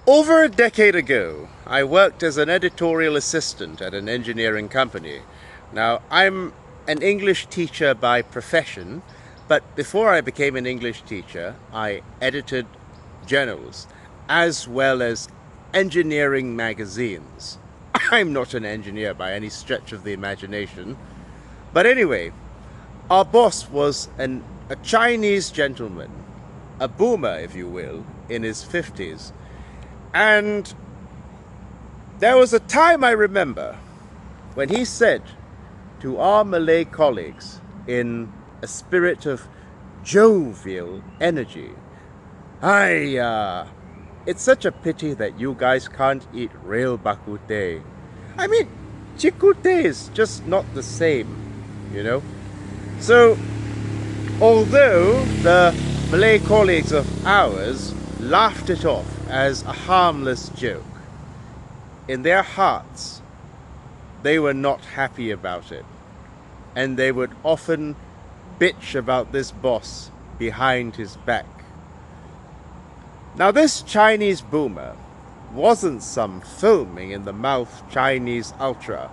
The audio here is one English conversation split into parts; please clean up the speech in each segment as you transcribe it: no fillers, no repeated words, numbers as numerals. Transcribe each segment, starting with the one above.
Over a decade ago, I worked as an editorial assistant at an engineering company. Now, I'm an English teacher by profession, but before I became an English teacher, I edited journals as well as engineering magazines. I'm not an engineer by any stretch of the imagination. But anyway, our boss was a Chinese gentleman, a boomer, if you will, in his 50s. And there was a time I remember when he said to our Malay colleagues in a spirit of jovial energy, it's such a pity that you guys can't eat real bak kut teh. I mean, chik kut teh is just not the same, you know? So, although the Malay colleagues of ours laughed it off as a harmless joke, in their hearts, they were not happy about it. And they would often bitch about this boss behind his back. Now, this Chinese boomer wasn't some foaming in the mouth Chinese ultra.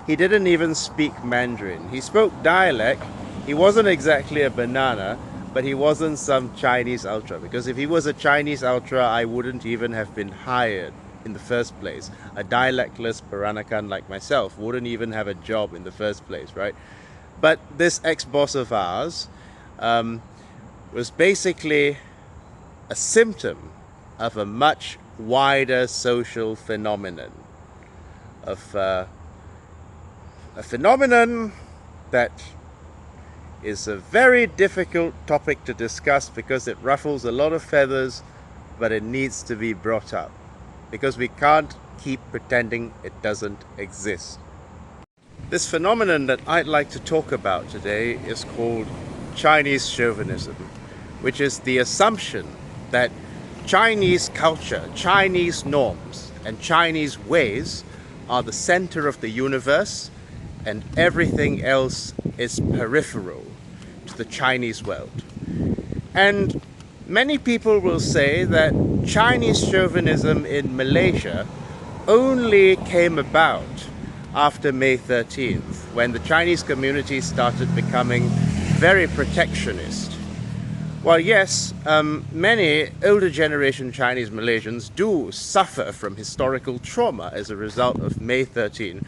He didn't even speak Mandarin. He spoke dialect. He wasn't exactly a banana, but he wasn't some Chinese ultra. Because if he was a Chinese ultra, I wouldn't even have been hired in the first place. A dialectless Peranakan like myself wouldn't even have a job in the first place, right? But this ex-boss of ours was basically a symptom of a much wider social phenomenon, of a phenomenon that is a very difficult topic to discuss because it ruffles a lot of feathers, but it needs to be brought up because we can't keep pretending it doesn't exist. This phenomenon that I'd like to talk about today is called Chinese chauvinism, which is the assumption that Chinese culture, Chinese norms, and Chinese ways are the center of the universe and everything else is peripheral to the Chinese world. And many people will say that Chinese chauvinism in Malaysia only came about after May 13th, when the Chinese community started becoming very protectionist. Well, yes, many older generation Chinese Malaysians do suffer from historical trauma as a result of May 13,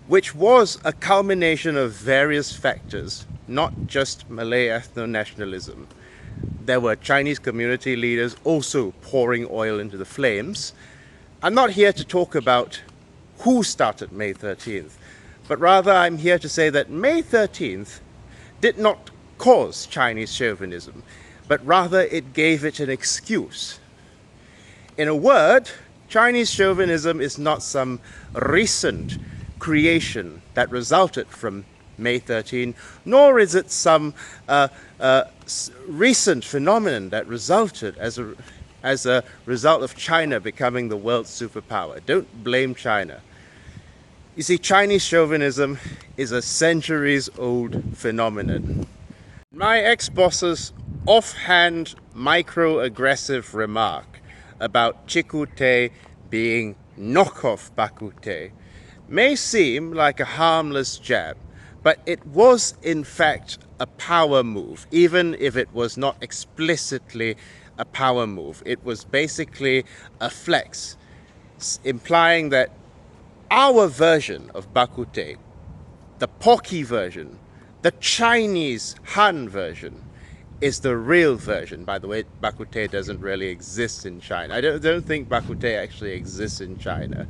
which was a culmination of various factors, not just Malay ethno-nationalism. There were Chinese community leaders also pouring oil into the flames. I'm not here to talk about who started May 13th, but rather I'm here to say that May 13th did not cause Chinese chauvinism, but rather it gave it an excuse. In a word, Chinese chauvinism is not some recent creation that resulted from May 13, nor is it some recent phenomenon that resulted as a result of China becoming the world's superpower. Don't blame China. You see, Chinese chauvinism is a centuries-old phenomenon. My ex-boss's offhand microaggressive remark about chik kut teh being knockoff bak kut teh may seem like a harmless jab, but it was in fact a power move, even if it was not explicitly a power move. It was basically a flex, implying that our version of bak kut teh, the Pocky version, the Chinese Han version, is the real version. By the way, bak kut teh doesn't really exist in China. I don't think bak kut teh actually exists in China.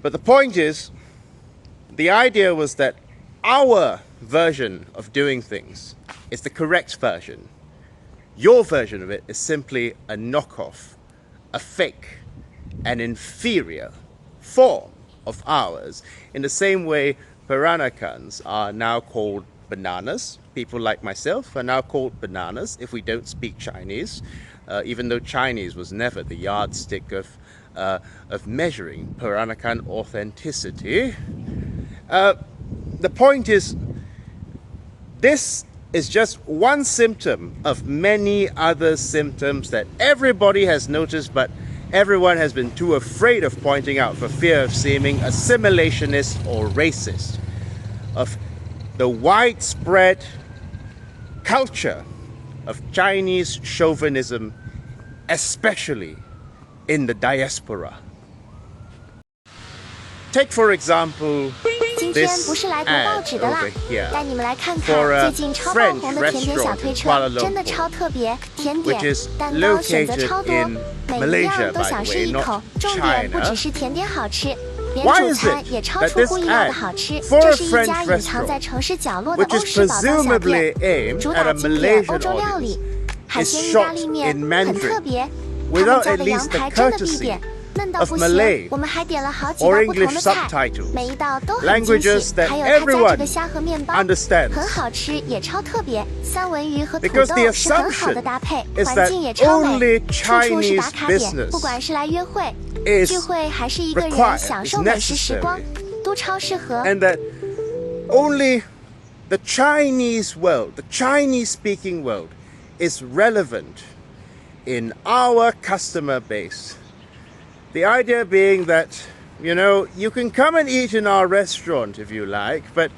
But the point is, the idea was that our version of doing things is the correct version. Your version of it is simply a knockoff, a fake, an inferior form of ours, in the same way Peranakans are now called bananas. People like myself are now called bananas if we don't speak Chinese, even though Chinese was never the yardstick of measuring Peranakan authenticity. The point is, this is just one symptom of many other symptoms that everybody has noticed, but everyone has been too afraid of pointing out for fear of seeming assimilationist or racist, of the widespread culture of Chinese chauvinism, especially in the diaspora. Take, for example, this ad over here for a French restaurant in Kuala Lumpur, which is located in Malaysia, by the way, not China. Why is it that this ad for a French restaurant, which is presumably aimed at a Malaysian audience, is shot in Mandarin without at least the courtesy of Malay or English subtitles, languages that everyone understands? Because the assumption is that only Chinese business is required, is necessary, and that only the Chinese world, the Chinese-speaking world, is relevant in our customer base. The idea being that, you know, you can come and eat in our restaurant if you like, but,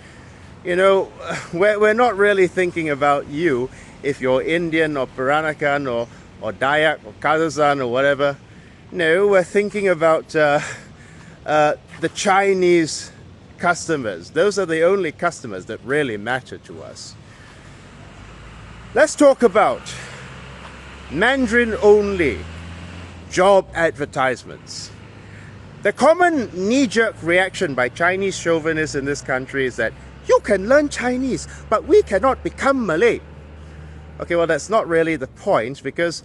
you know, we're not really thinking about you if you're Indian or Peranakan or Dayak or Kazakh or whatever. No, we're thinking about the Chinese customers. Those are the only customers that really matter to us. Let's talk about Mandarin-only job advertisements. The common knee-jerk reaction by Chinese chauvinists in this country is that you can learn Chinese, but we cannot become Malay. Okay, well, that's not really the point, because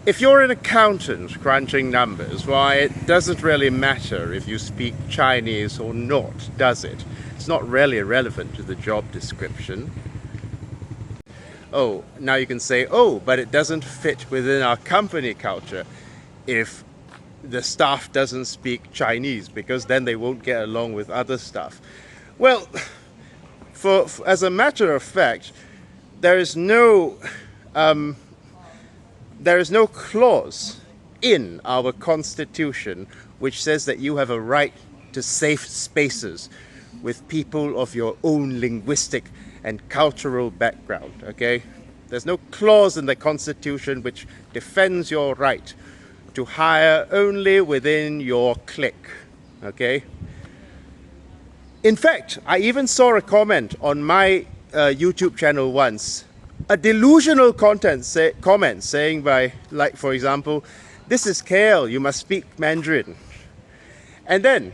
if you're an accountant crunching numbers, why, it doesn't really matter if you speak Chinese or not, does it? It's not really relevant to the job description. Oh, now you can say, oh, but it doesn't fit within our company culture if the staff doesn't speak Chinese, because then they won't get along with other staff. Well, as a matter of fact, there is no clause in our constitution which says that you have a right to safe spaces with people of your own linguistic and cultural background, okay? There's no clause in the constitution which defends your right to hire only within your clique, okay? In fact, I even saw a comment on my YouTube channel once, a delusional comment saying by, like, for example, this is KL, you must speak Mandarin. And then,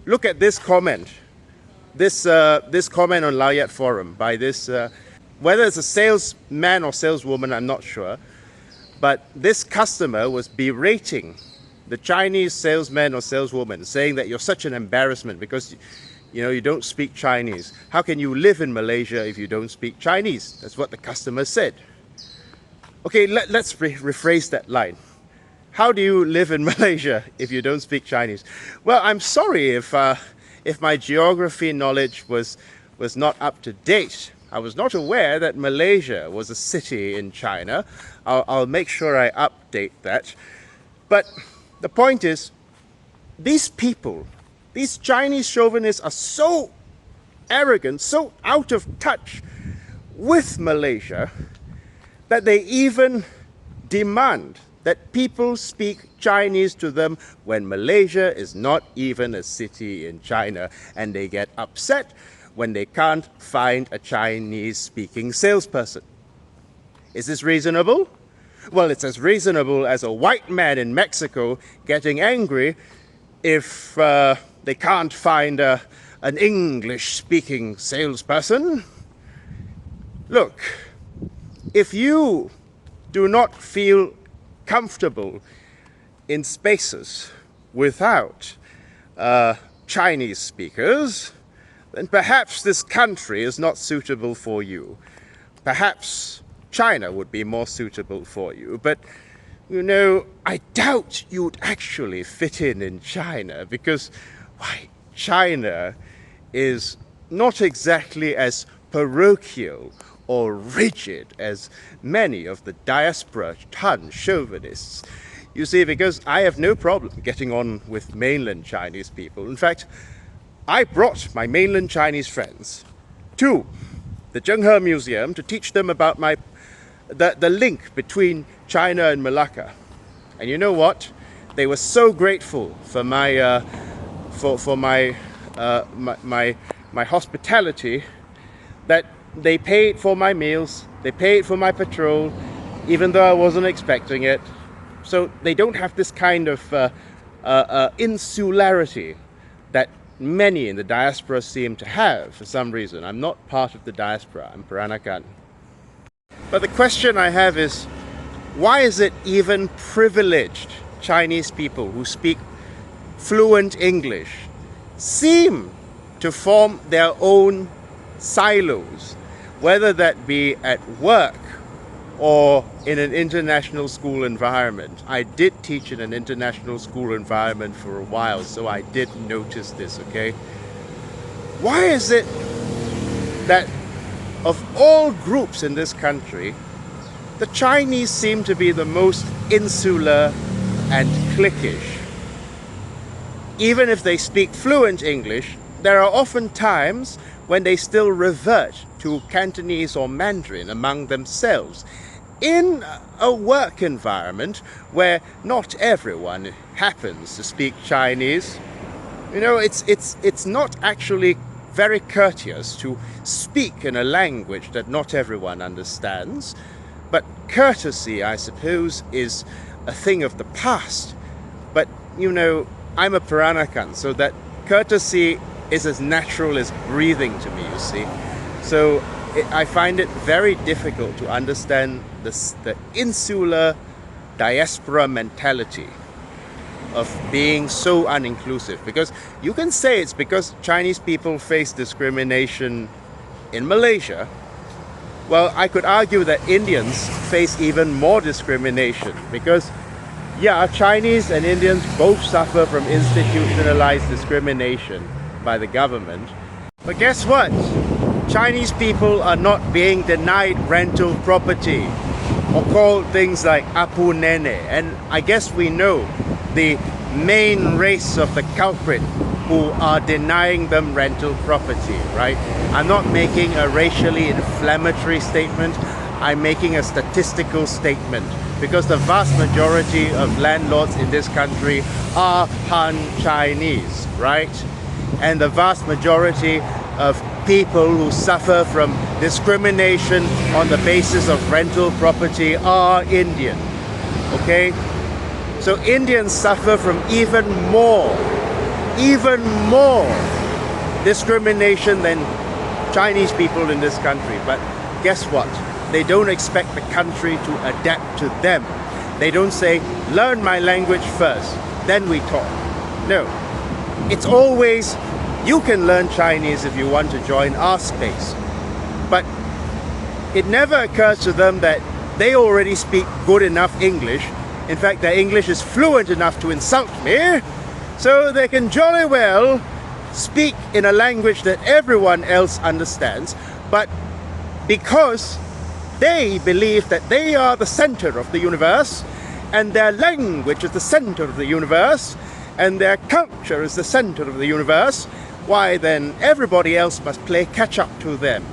look at this comment. This comment on Layat Forum by this, whether it's a salesman or saleswoman, I'm not sure, but this customer was berating the Chinese salesman or saleswoman, saying that you're such an embarrassment because, you know, you don't speak Chinese. How can you live in Malaysia if you don't speak Chinese? That's what the customer said. Okay, let's rephrase that line. How do you live in Malaysia if you don't speak Chinese? Well, I'm sorry if my geography knowledge was not up to date. I was not aware that Malaysia was a city in China. I'll make sure I update that. But the point is, these people, these Chinese chauvinists are so arrogant, so out of touch with Malaysia, that they even demand that people speak Chinese to them when Malaysia is not even a city in China, and they get upset when they can't find a Chinese-speaking salesperson. Is this reasonable? Well, it's as reasonable as a white man in Mexico getting angry if they can't find an English-speaking salesperson. Look, if you do not feel comfortable in spaces without Chinese speakers, then perhaps this country is not suitable for you. Perhaps China would be more suitable for you. But, you know, I doubt you'd actually fit in China, because, why, China is not exactly as parochial or rigid as many of the diaspora Han chauvinists. You see, because I have no problem getting on with mainland Chinese people. In fact, I brought my mainland Chinese friends to the Zhenghe Museum to teach them about the link between China and Malacca. And you know what? They were so grateful for my my hospitality that they paid for my meals, they paid for my patrol, even though I wasn't expecting it. So they don't have this kind of insularity that many in the diaspora seem to have for some reason. I'm not part of the diaspora, I'm Peranakan. But the question I have is, why is it even privileged Chinese people who speak fluent English seem to form their own silos, whether that be at work or in an international school environment? I did teach in an international school environment for a while, so I did notice this, okay? Why is it that of all groups in this country, the Chinese seem to be the most insular and cliquish? Even if they speak fluent English, there are often times when they still revert to Cantonese or Mandarin among themselves in a work environment where not everyone happens to speak Chinese. You know, it's not actually very courteous to speak in a language that not everyone understands, but courtesy, I suppose, is a thing of the past. But, you know, I'm a Peranakan, so that courtesy is as natural as breathing to me, you see. So I find it very difficult to understand the insular diaspora mentality of being so uninclusive, because you can say it's because Chinese people face discrimination in Malaysia. Well, I could argue that Indians face even more discrimination because, yeah, Chinese and Indians both suffer from institutionalized discrimination by the government. But guess what? Chinese people are not being denied rental property or called things like Apu Nene. And I guess we know the main race of the culprit who are denying them rental property, right? I'm not making a racially inflammatory statement. I'm making a statistical statement, because the vast majority of landlords in this country are Han Chinese, right? And the vast majority of people who suffer from discrimination on the basis of rental property are Indian, okay? So Indians suffer from even more discrimination than Chinese people in this country. But guess what? They don't expect the country to adapt to them. They don't say, learn my language first, then we talk. No, it's always, you can learn Chinese if you want to join our space. But it never occurs to them that they already speak good enough English. In fact, their English is fluent enough to insult me, so they can jolly well speak in a language that everyone else understands. But because they believe that they are the center of the universe, and their language is the center of the universe, and their culture is the center of the universe, why then everybody else must play catch up to them,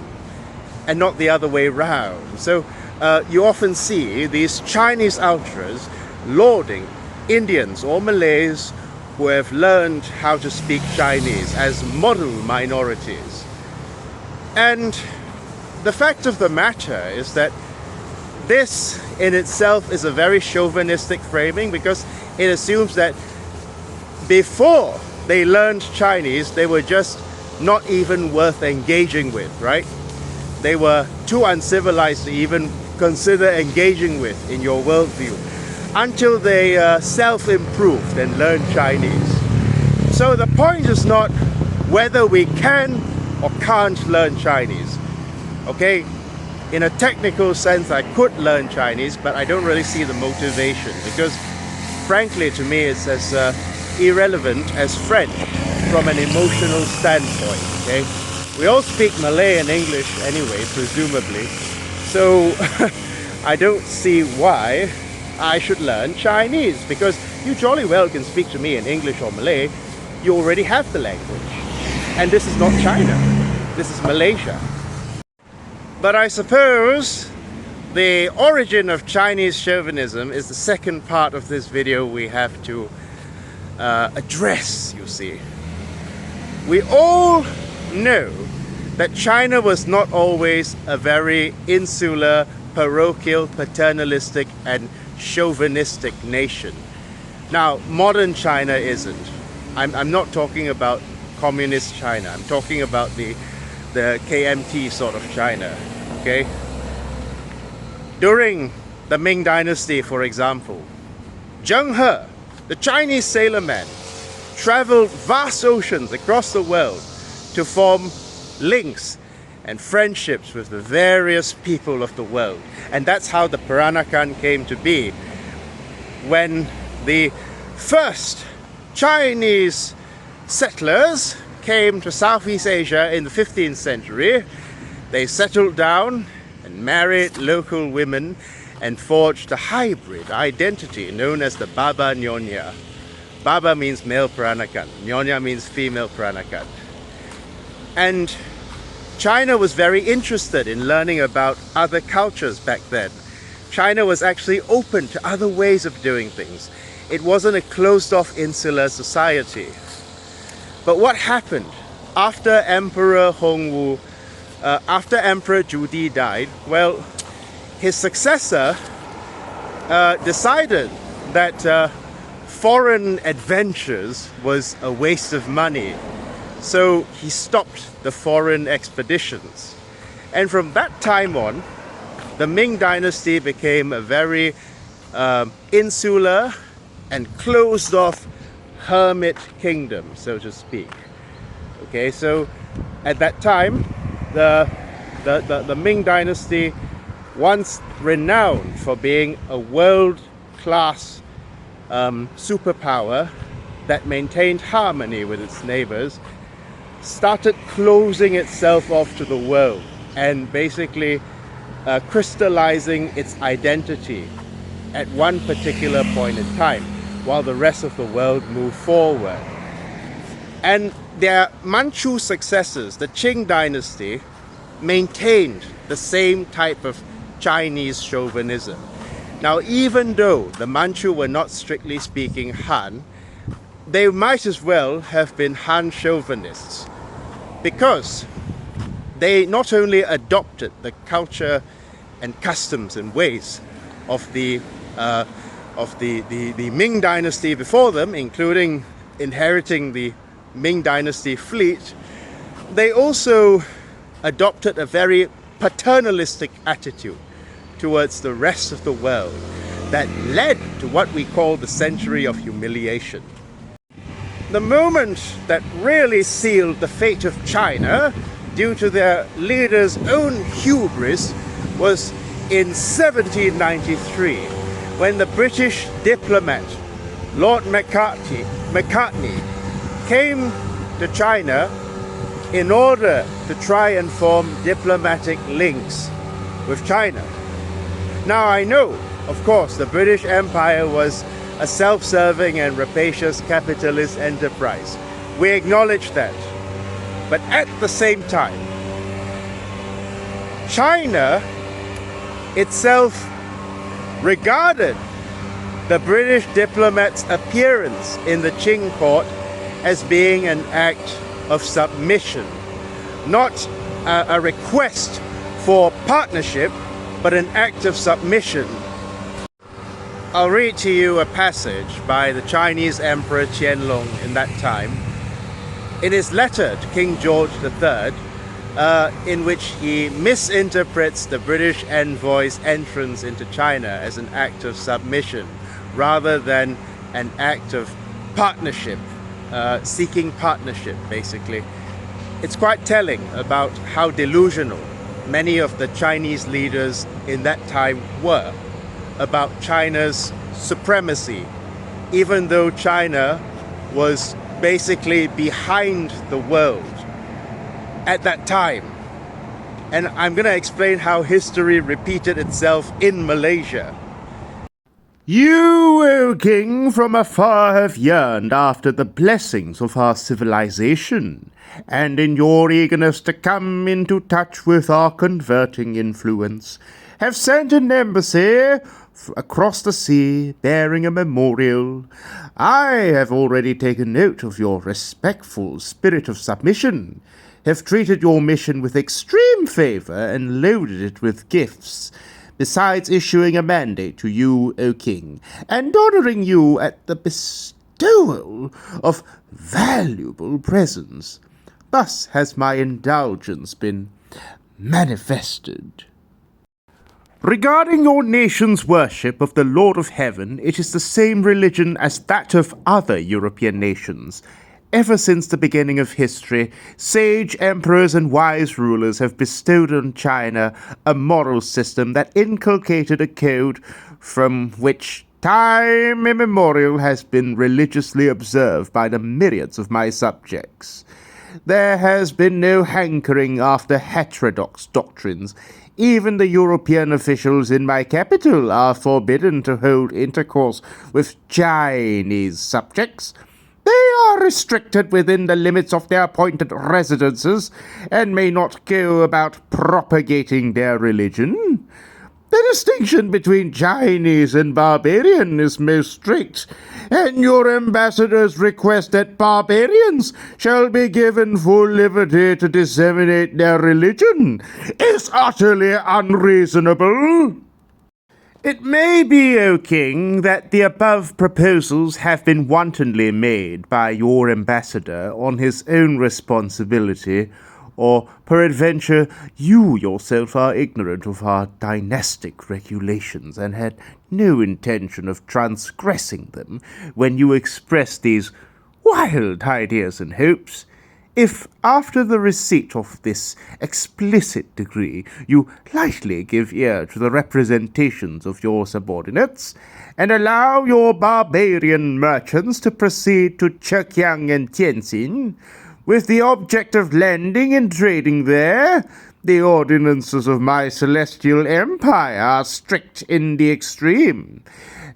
and not the other way round. So you often see these Chinese ultras lauding Indians or Malays who have learned how to speak Chinese as model minorities. And the fact of the matter is that this in itself is a very chauvinistic framing, because it assumes that before they learned Chinese, they were just not even worth engaging with, right? They were too uncivilized to even consider engaging with in your worldview, until they self-improved and learned Chinese. So the point is not whether we can or can't learn Chinese. Okay, in a technical sense, I could learn Chinese, but I don't really see the motivation, because frankly, to me, it's as irrelevant as French from an emotional standpoint, okay? We all speak Malay and English anyway, presumably. So I don't see why I should learn Chinese, because you jolly well can speak to me in English or Malay. You already have the language. And this is not China. This is Malaysia. But I suppose the origin of Chinese chauvinism is the second part of this video we have to address, you see. We all know that China was not always a very insular, parochial, paternalistic and chauvinistic nation. Now, modern China isn't. I'm not talking about communist China. I'm talking about the KMT sort of China, okay? During the Ming Dynasty, for example, Zheng He, the Chinese sailorman, traveled vast oceans across the world to form links and friendships with the various people of the world. And that's how the Peranakan came to be. When the first Chinese settlers came to Southeast Asia in the 15th century, they settled down and married local women and forged a hybrid identity known as the Baba Nyonya. Baba means male Peranakan, Nyonya means female Peranakan. And China was very interested in learning about other cultures back then. China was actually open to other ways of doing things. It wasn't a closed-off insular society. But what happened after Emperor Hongwu, after Emperor Zhu died? Well, his successor decided that foreign adventures was a waste of money. So he stopped the foreign expeditions. And from that time on, the Ming Dynasty became a very insular and closed-off hermit kingdom, so to speak. Okay, so at that time, the Ming Dynasty, once renowned for being a world-class superpower that maintained harmony with its neighbors, started closing itself off to the world and basically crystallizing its identity at one particular point in time while the rest of the world moved forward. And their Manchu successors, the Qing dynasty, maintained the same type of Chinese chauvinism. Now, even though the Manchu were not strictly speaking Han, they might as well have been Han chauvinists, because they not only adopted the culture and customs and ways of the Ming Dynasty before them, including inheriting the Ming Dynasty fleet, they also adopted a very paternalistic attitude towards the rest of the world that led to what we call the Century of Humiliation. The moment that really sealed the fate of China, due to their leaders' own hubris, was in 1793, when the British diplomat Lord Macartney came to China in order to try and form diplomatic links with China. Now, I know, of course, the British Empire was a self-serving and rapacious capitalist enterprise. We acknowledge that. But at the same time, China itself regarded the British diplomat's appearance in the Qing court as being an act of submission, not a request for partnership, but an act of submission. I'll read to you a passage by the Chinese Emperor Qian in that time, in his letter to King George III, in which he misinterprets the British envoy's entrance into China as an act of submission rather than an act of partnership, seeking partnership, basically. It's quite telling about how delusional many of the Chinese leaders in that time were about China's supremacy, even though China was basically behind the world at that time. And I'm going to explain how history repeated itself in Malaysia. You, O king, from afar have yearned after the blessings of our civilization, and in your eagerness to come into touch with our converting influence, have sent an embassy across the sea bearing a memorial. I have already taken note of your respectful spirit of submission, have treated your mission with extreme favor, and loaded it with gifts, besides issuing a mandate to you, O king, and honoring you at the bestowal of valuable presents. Thus has my indulgence been manifested. Regarding your nation's worship of the Lord of Heaven, it is the same religion as that of other European nations. Ever since the beginning of history, sage emperors and wise rulers have bestowed on China a moral system that inculcated a code from which time immemorial has been religiously observed by the myriads of my subjects. There has been no hankering after heterodox doctrines. Even the European officials in my capital are forbidden to hold intercourse with Chinese subjects. They are restricted within the limits of their appointed residences and may not go about propagating their religion. The distinction between Chinese and barbarian is most strict, and your ambassadors request that barbarians shall be given full liberty to disseminate their religion is utterly unreasonable. It may be, O king, that the above proposals have been wantonly made by your ambassador on his own responsibility, or peradventure you yourself are ignorant of our dynastic regulations and had no intention of transgressing them when you expressed these wild ideas and hopes. If, after the receipt of this explicit decree, you lightly give ear to the representations of your subordinates, and allow your barbarian merchants to proceed to Qian and Tianjin, with the object of landing and trading there, the ordinances of my celestial empire are strict in the extreme,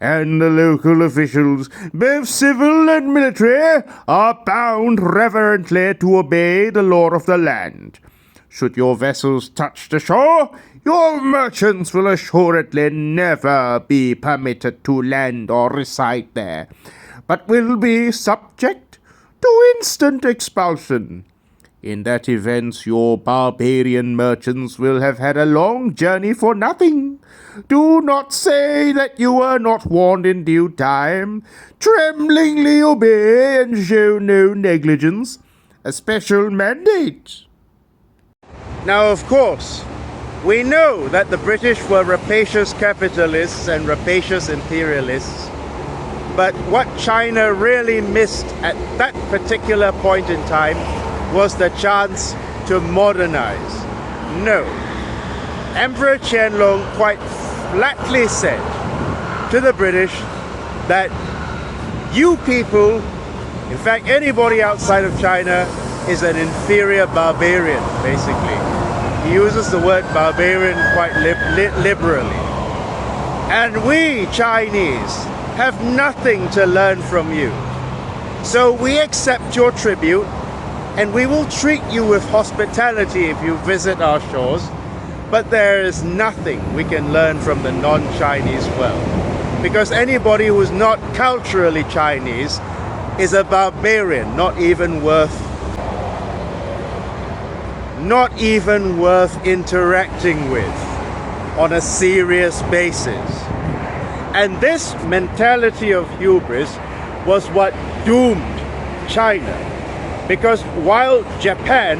and the local officials, both civil and military, are bound reverently to obey the law of the land. Should your vessels touch the shore, your merchants will assuredly never be permitted to land or reside there, but will be subject to instant expulsion. In that event, your barbarian merchants will have had a long journey for nothing. Do not say that you were not warned in due time. Tremblingly obey and show no negligence. A special mandate. Now, of course, we know that the British were rapacious capitalists and rapacious imperialists. But what China really missed at that particular point in time was the chance to modernize. No. Emperor Qianlong quite flatly said to the British that you people, in fact anybody outside of China, is an inferior barbarian, basically. He uses the word barbarian quite liberally. And we Chinese have nothing to learn from you. So we accept your tribute, and we will treat you with hospitality if you visit our shores, but there is nothing we can learn from the non-Chinese world. Because anybody who is not culturally Chinese is a barbarian, not even worth interacting with on a serious basis. And this mentality of hubris was what doomed China. Because while Japan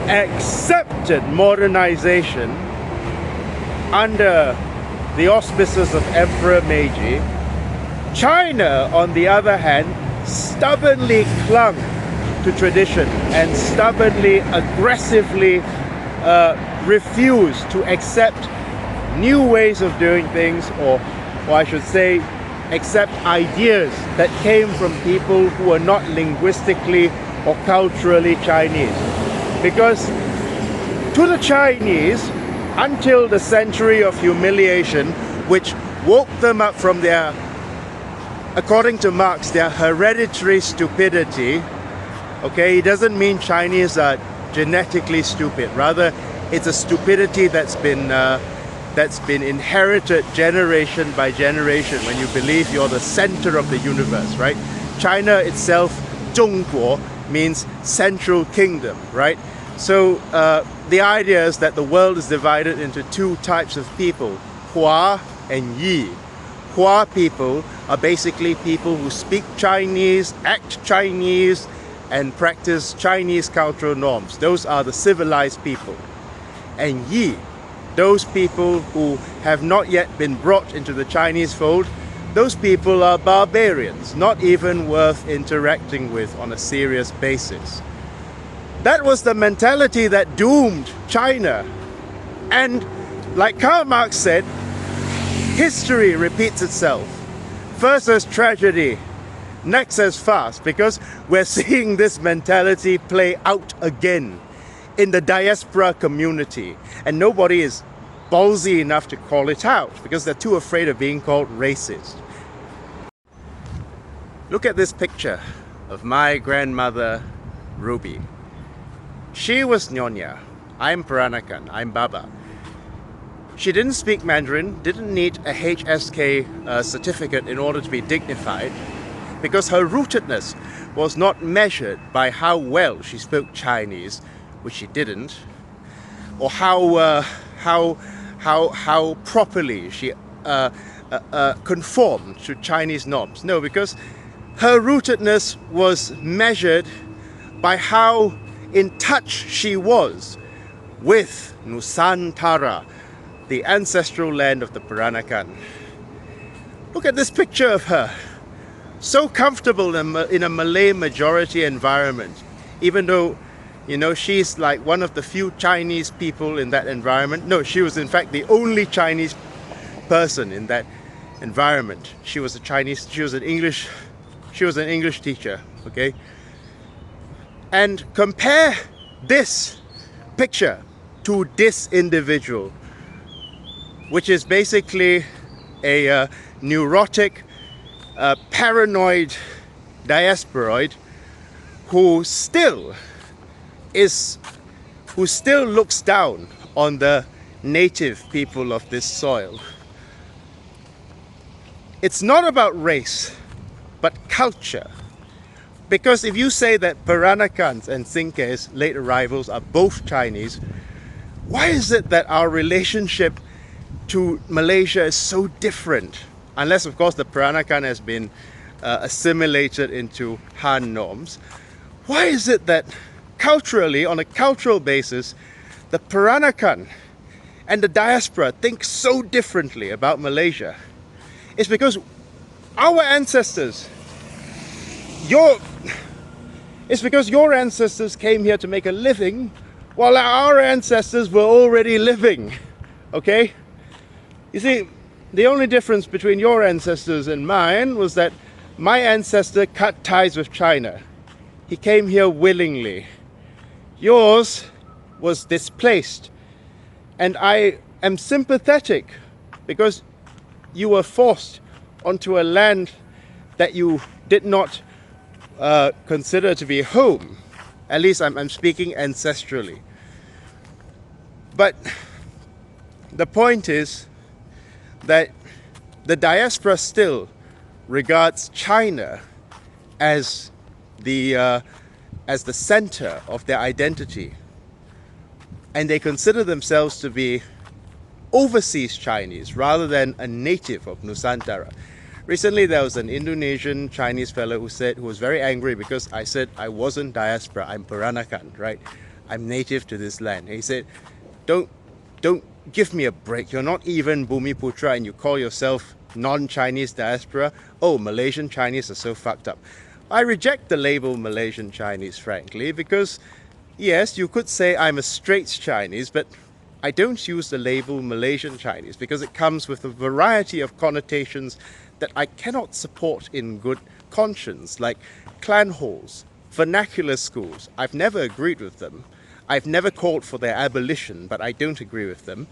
accepted modernization under the auspices of Emperor Meiji, China, on the other hand, stubbornly clung to tradition and stubbornly, aggressively refused to accept new ways of doing things, or I should say, accept ideas that came from people who are not linguistically or culturally Chinese. Because to the Chinese, until the century of humiliation, which woke them up from their, according to Marx, their hereditary stupidity. Okay, it doesn't mean Chinese are genetically stupid. Rather, it's a stupidity that's been inherited generation by generation when you believe you're the center of the universe, right? China itself, 中国, means central kingdom, right? So the idea is that the world is divided into two types of people, Hua and Yi. Hua people are basically people who speak Chinese, act Chinese, and practice Chinese cultural norms. Those are the civilized people. And Yi, those people who have not yet been brought into the Chinese fold, those people are barbarians, not even worth interacting with on a serious basis. That was the mentality that doomed China. And like Karl Marx said, history repeats itself. First as tragedy, next as farce, because we're seeing this mentality play out again in the diaspora community. And nobody is ballsy enough to call it out because they're too afraid of being called racist. Look at this picture of my grandmother, Ruby. She was Nyonya. I'm Peranakan. I'm Baba. She didn't speak Mandarin, didn't need a HSK certificate in order to be dignified, because her rootedness was not measured by how well she spoke Chinese, which she didn't, or how properly she conformed to Chinese norms. No, because her rootedness was measured by how in touch she was with Nusantara, the ancestral land of the Peranakan. Look at this picture of her. So comfortable in a Malay majority environment, even though, you know, she's like one of the few Chinese people in that environment. No, she was in fact the only Chinese person in that environment. She was an English teacher, okay? And compare this picture to this individual, which is basically a neurotic, paranoid diasporoid who still looks down on the native people of this soil. It's not about race, but culture. Because if you say that Peranakans and Sinkaes, late arrivals, are both Chinese, why is it that our relationship to Malaysia is so different? Unless, of course, the Peranakan has been assimilated into Han norms. Why is it that culturally, on a cultural basis, the Peranakan and the diaspora think so differently about Malaysia? It's because our ancestors, it's because your ancestors came here to make a living while our ancestors were already living, okay? You see, the only difference between your ancestors and mine was that my ancestor cut ties with China. He came here willingly. Yours was displaced. And I am sympathetic because you were forced onto a land that you did not consider to be home. At least I'm speaking ancestrally. But the point is that the diaspora still regards China as the center of their identity, and they consider themselves to be overseas Chinese rather than a native of Nusantara. Recently, there was an Indonesian Chinese fellow who was very angry because I said I wasn't diaspora, I'm Peranakan, right? I'm native to this land. And he said, don't give me a break. You're not even Bumiputra and you call yourself non-Chinese diaspora. Oh, Malaysian Chinese are so fucked up. I reject the label Malaysian Chinese, frankly, because yes, you could say I'm a Straits Chinese, but I don't use the label Malaysian Chinese because it comes with a variety of connotations that I cannot support in good conscience, like clan halls, vernacular schools. I've never agreed with them. I've never called for their abolition, but I don't agree with them.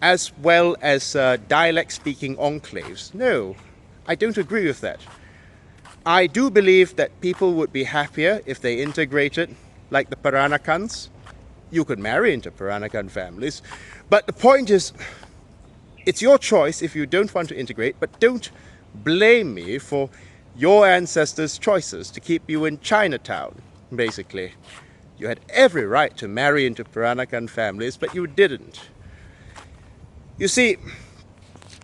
as well as dialect-speaking enclaves. No, I don't agree with that. I do believe that people would be happier if they integrated, like the Peranakans. You could marry into Peranakan families, but the point is, it's your choice if you don't want to integrate, but don't blame me for your ancestors' choices to keep you in Chinatown, basically. You had every right to marry into Peranakan families, but you didn't. You see,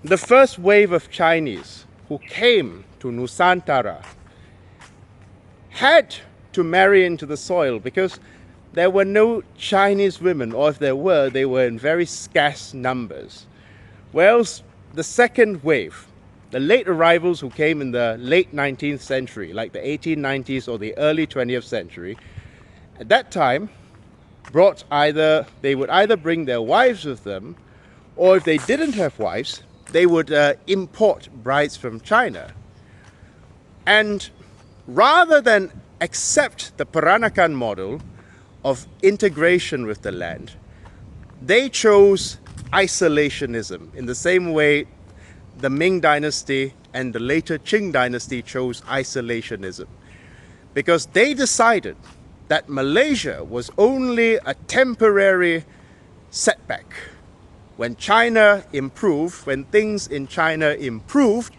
the first wave of Chinese who came to Nusantara had to marry into the soil because there were no Chinese women, or if there were, they were in very scarce numbers. Whereas the second wave, the late arrivals who came in the late 19th century, like the 1890s or the early 20th century, at that time they would either bring their wives with them, or if they didn't have wives, they would import brides from China. And rather than accept the Peranakan model of integration with the land, they chose isolationism in the same way the Ming Dynasty and the later Qing Dynasty chose isolationism. Because they decided that Malaysia was only a temporary setback. When China improved, when things in China improved,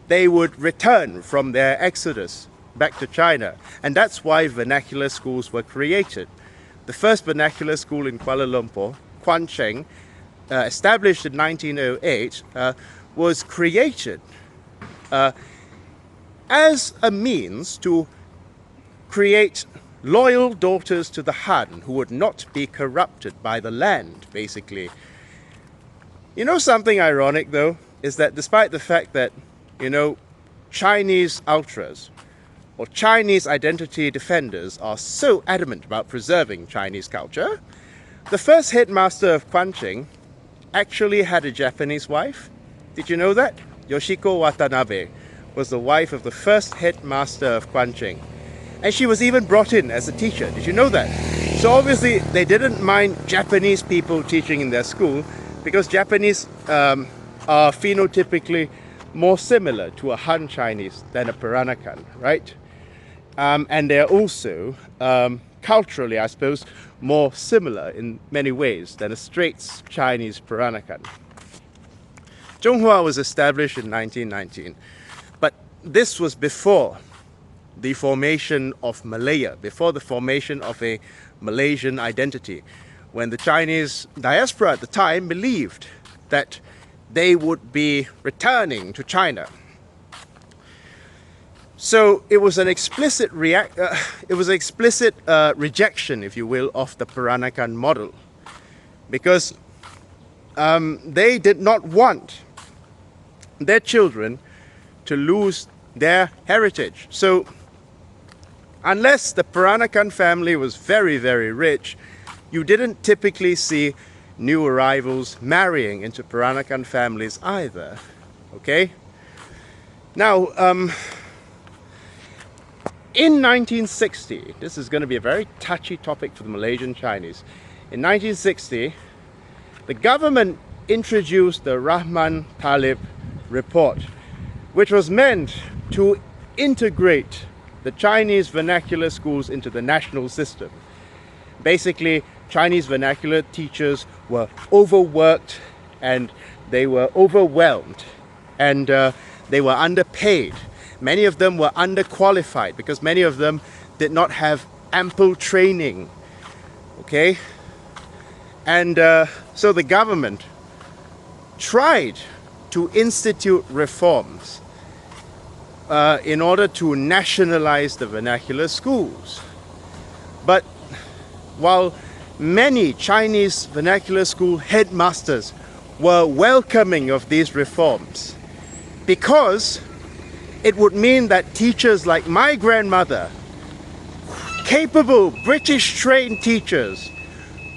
they would return from their exodus back to China. And that's why vernacular schools were created. The first vernacular school in Kuala Lumpur, Kuan Cheng, established in 1908, was created as a means to create loyal daughters to the Han who would not be corrupted by the land, basically. You know something ironic, though, is that despite the fact that, Chinese ultras or Chinese identity defenders are so adamant about preserving Chinese culture, the first headmaster of Kuan Cheng actually had a Japanese wife. Did you know that? Yoshiko Watanabe was the wife of the first headmaster of Kuan Cheng. And she was even brought in as a teacher. Did you know that? So obviously they didn't mind Japanese people teaching in their school because Japanese are phenotypically more similar to a Han Chinese than a Peranakan, right? And they're also culturally, I suppose, more similar in many ways than a straight Chinese Peranakan. Zhonghua was established in 1919, but this was before the formation of Malaya, before the formation of a Malaysian identity, when the Chinese diaspora at the time believed that they would be returning to China. So it was an explicit rejection, if you will, of the Peranakan model, because they did not want their children to lose their heritage. So unless the Peranakan family was very, very rich, you didn't typically see new arrivals marrying into Peranakan families either. Okay? Now, in 1960, this is going to be a very touchy topic for the Malaysian Chinese. In 1960, the government introduced the Rahman Talib report, which was meant to integrate the Chinese vernacular schools into the national system. Basically, Chinese vernacular teachers were overworked and they were overwhelmed and they were underpaid. Many of them were underqualified because many of them did not have ample training. Okay? And so the government tried to institute reforms in order to nationalize the vernacular schools. But while many Chinese vernacular school headmasters were welcoming of these reforms, because it would mean that teachers like my grandmother, capable British-trained teachers,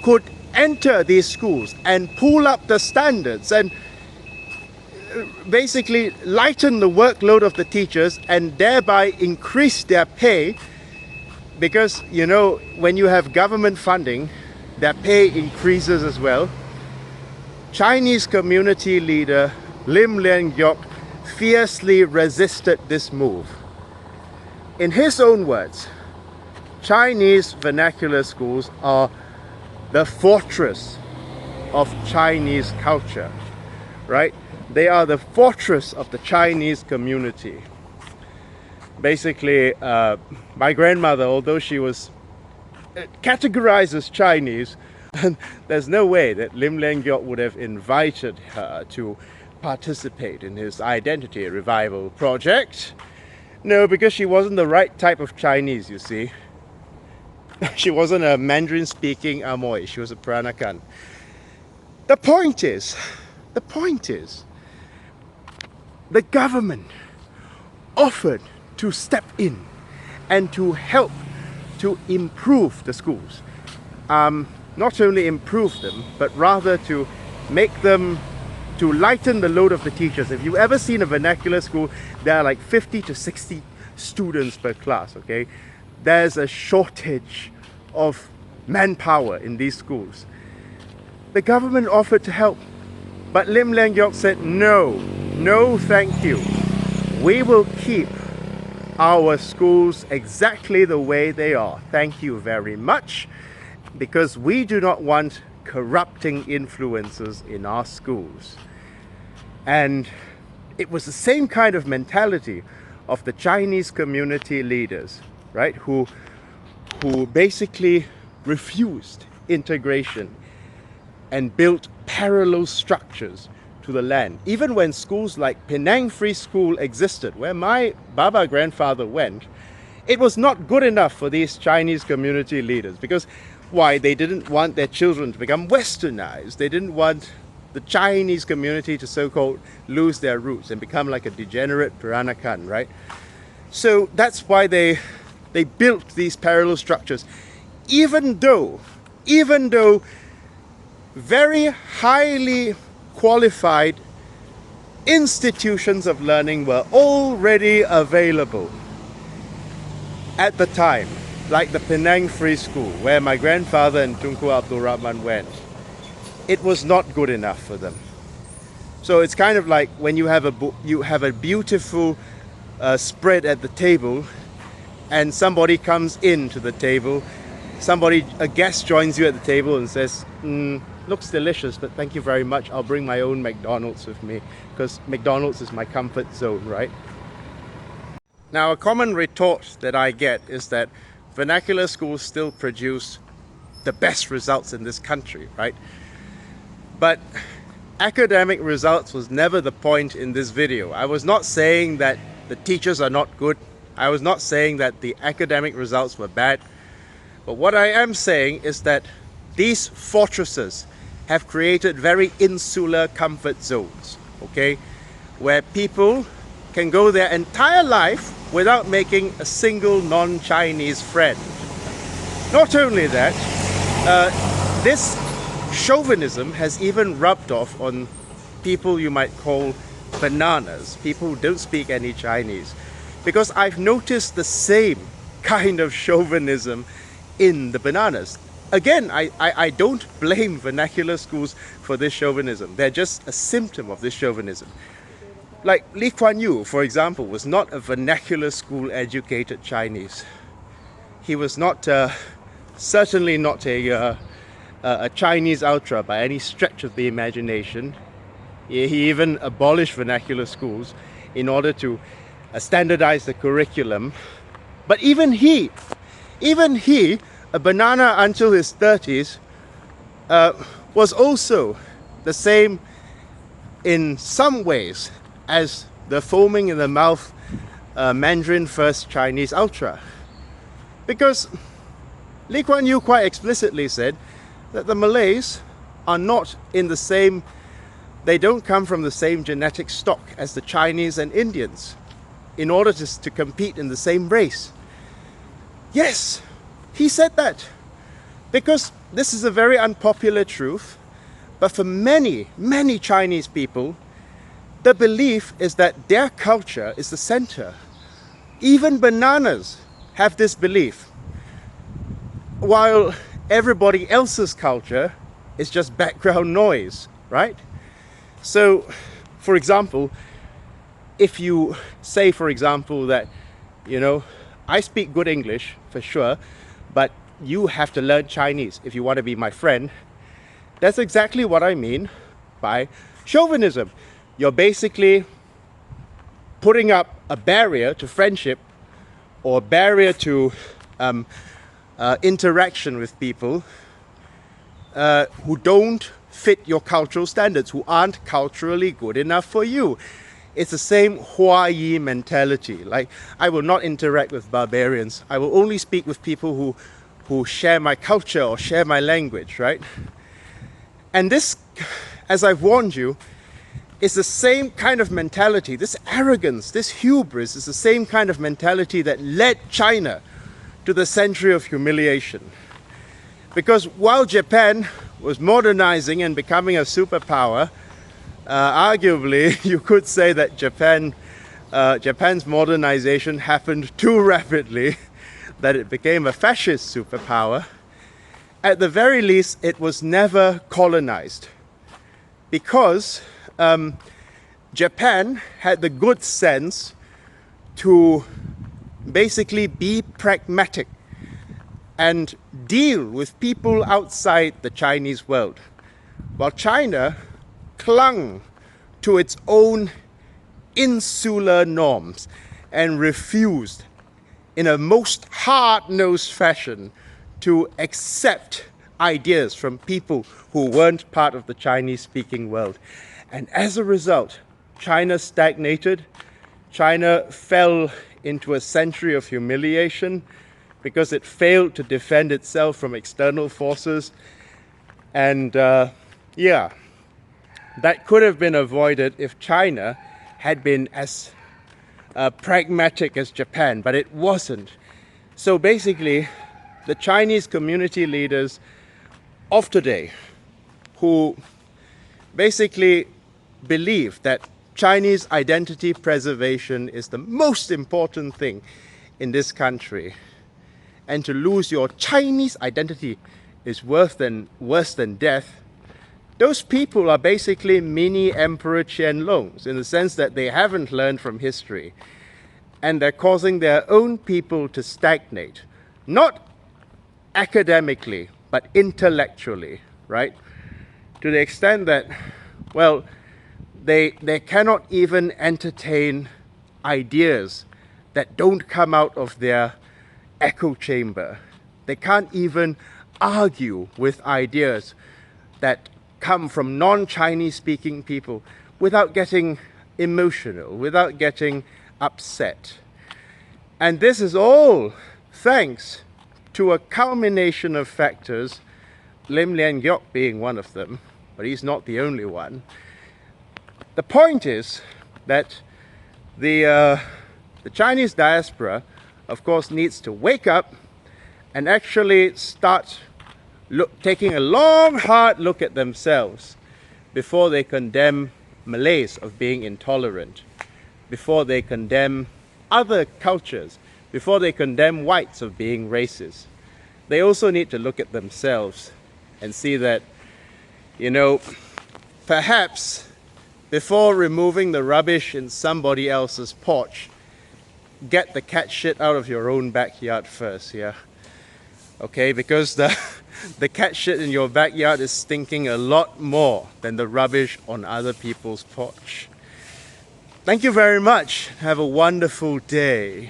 could enter these schools and pull up the standards and basically lighten the workload of the teachers and thereby increase their pay, because when you have government funding, their pay increases as well. Chinese community leader Lim Lian Giok fiercely resisted this move. In his own words, Chinese vernacular schools are the fortress of Chinese culture, right? They are the fortress of the Chinese community. Basically, my grandmother, although she was categorized as Chinese, there's no way that Lim Lian Giok would have invited her to participate in his identity revival project. No, because she wasn't the right type of Chinese, you see. She wasn't a Mandarin-speaking Amoy, she was a Peranakan. The point is, the government offered to step in and to help to improve the schools. Not only improve them, but rather to make them, to lighten the load of the teachers. If you've ever seen a vernacular school, there are like 50 to 60 students per class, okay? There's a shortage of manpower in these schools. The government offered to help, but Lim Lian Giok said, no thank you. We will keep our schools exactly the way they are. Thank you very much, because we do not want corrupting influences in our schools. And it was the same kind of mentality of the Chinese community leaders, right, who basically refused integration and built parallel structures to the land. Even when schools like Penang Free School existed, where my Baba grandfather went, it was not good enough for these Chinese community leaders, because why? They didn't want their children to become westernized. They didn't want the Chinese community to so-called lose their roots and become like a degenerate Peranakan, right? So that's why they built these parallel structures, even though very highly qualified institutions of learning were already available at the time, like the Penang Free School, where my grandfather and Tunku Abdul Rahman went. It was not good enough for them. So it's kind of like when you have a beautiful spread at the table, and somebody comes into the table, a guest joins you at the table and says, looks delicious, but thank you very much, I'll bring my own McDonald's with me, because McDonald's is my comfort zone, right? Now, a common retort that I get is that vernacular schools still produce the best results in this country, right? But academic results was never the point in this video. I was not saying that the teachers are not good. I was not saying that the academic results were bad. But what I am saying is that these fortresses have created very insular comfort zones, okay? Where people can go their entire life without making a single non-Chinese friend. Not only that, this chauvinism has even rubbed off on people you might call bananas, people who don't speak any Chinese. Because I've noticed the same kind of chauvinism in the bananas. Again, I don't blame vernacular schools for this chauvinism. They're just a symptom of this chauvinism. Like Lee Kuan Yew, for example, was not a vernacular school educated Chinese. He was not, certainly not a Chinese ultra by any stretch of the imagination. He even abolished vernacular schools in order to standardize the curriculum. But even he, a banana until his 30s, was also the same in some ways as the foaming in the mouth Mandarin First Chinese ultra. Because Lee Kuan Yew quite explicitly said that the Malays are not in the same, they don't come from the same genetic stock as the Chinese and Indians in order to compete in the same race. Yes, he said that, because this is a very unpopular truth, but for many Chinese people, the belief is that their culture is the center. Even bananas have this belief, while everybody else's culture is just background noise right? So, for example, if you say, for example, that, you know, I speak good English for sure, but you have to learn Chinese if you want to be my friend, that's exactly what I mean by chauvinism. You're basically putting up a barrier to friendship or a barrier to interaction with people who don't fit your cultural standards, who aren't culturally good enough for you. It's the same Hua-Yi mentality. Like, I will not interact with barbarians. I will only speak with people who share my culture or share my language, right? And this, as I've warned you, is the same kind of mentality. This arrogance, this hubris is the same kind of mentality that led China to the century of humiliation. Because while Japan was modernizing and becoming a superpower, arguably you could say that Japan's modernization happened too rapidly, that it became a fascist superpower. At the very least, it was never colonized, because Japan had the good sense to basically be pragmatic and deal with people outside the Chinese world, while China clung to its own insular norms and refused in a most hard-nosed fashion to accept ideas from people who weren't part of the Chinese-speaking world. And as a result, China stagnated. China fell into a century of humiliation because it failed to defend itself from external forces. And yeah, that could have been avoided if China had been as pragmatic as Japan, but it wasn't. So basically, the Chinese community leaders of today, who basically believe that Chinese identity preservation is the most important thing in this country, and to lose your Chinese identity is worse than death, those people are basically mini Emperor Qianlongs, in the sense that they haven't learned from history, and they're causing their own people to stagnate, not academically, but intellectually, right? To the extent that, well, they cannot even entertain ideas that don't come out of their echo chamber. They can't even argue with ideas that come from non-Chinese speaking people without getting emotional, without getting upset. And this is all thanks to a culmination of factors, Lim Lian Giok being one of them, but he's not the only one. The point is that the Chinese diaspora, of course, needs to wake up and actually start taking a long, hard look at themselves before they condemn Malays of being intolerant, before they condemn other cultures, before they condemn whites of being racist. They also need to look at themselves and see that, you know, perhaps before removing the rubbish in somebody else's porch, get the cat shit out of your own backyard first, yeah? Okay, because the cat shit in your backyard is stinking a lot more than the rubbish on other people's porch. Thank you very much. Have a wonderful day.